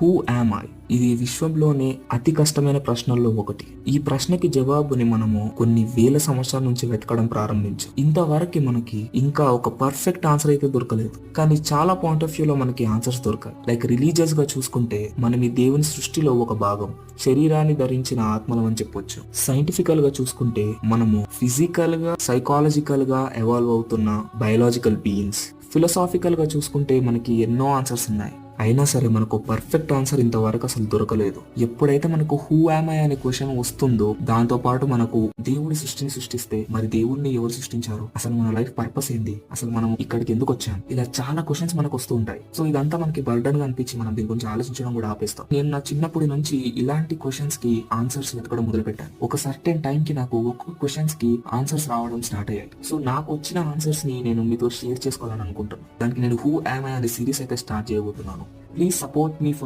Who am I? ఇది విశ్వంలోనే అతి కష్టమైన ప్రశ్నల్లో ఒకటి. ఈ ప్రశ్నకి జవాబుని మనము కొన్ని వేల సంవత్సరాల నుంచి వెతకడం ప్రారంభించాం. ఇంతవరకు మనకి ఇంకా ఒక పర్ఫెక్ట్ ఆన్సర్ అయితే దొరకలేదు. కానీ చాలా పాయింట్ ఆఫ్ వ్యూలో మనకి ఆన్సర్స్ దొరకాయి. లైక్ రిలీజియస్ గా చూసుకుంటే మనం ఈ దేవుని సృష్టిలో ఒక భాగం, శరీరాన్ని ధరించిన ఆత్మలం అని చెప్పొచ్చు. సైంటిఫికల్ గా చూసుకుంటే మనము ఫిజికల్ గా, సైకాలజికల్ గా ఎవాల్వ్ అవుతున్న బయలాజికల్ బీయింగ్స్. ఫిలసాఫికల్ గా చూసుకుంటే మనకి ఎన్నో ఆన్సర్స్ ఉన్నాయి. అయినా సరే మనకు పర్ఫెక్ట్ ఆన్సర్ ఇంతవరకు అసలు దొరకలేదు. ఎప్పుడైతే మనకు హూ యామ్ ఐ అనే క్వశ్చన్ వస్తుందో, దాంతో పాటు మనకు దేవుడి సృష్టిని సృష్టిస్తే మరి దేవుడిని ఎవరు సృష్టించారు, అసలు మన లైఫ్ పర్పస్ ఏంటి, అసలు మనం ఇక్కడికి ఎందుకు వచ్చాం, ఇలా చాలా క్వశ్చన్స్ మనకు వస్తూ ఉంటాయి. సో ఇదంతా మనకి బర్డన్ గా అనిపించి మనం దీని గురించి ఆలోచించడం కూడా ఆపేస్తాం. నేను నా చిన్నప్పటి నుంచి ఇలాంటి క్వశ్చన్స్ కి ఆన్సర్స్ వెతకడం మొదలు పెట్టాను. ఒక సర్టెన్ టైం కి నాకు ఒక్కొక్క క్వశ్చన్స్ కి ఆన్సర్స్ రావడం స్టార్ట్ అయ్యాయి. సో నాకు వచ్చిన ఆన్సర్స్ ని నేను మీతో షేర్ చేసుకోవాలని అనుకుంటున్నాను. దానికి నేను హూ యామ్ ఐ అనే సిరీస్ అయితే స్టార్ట్ చేయబోతున్నాను. Please support me for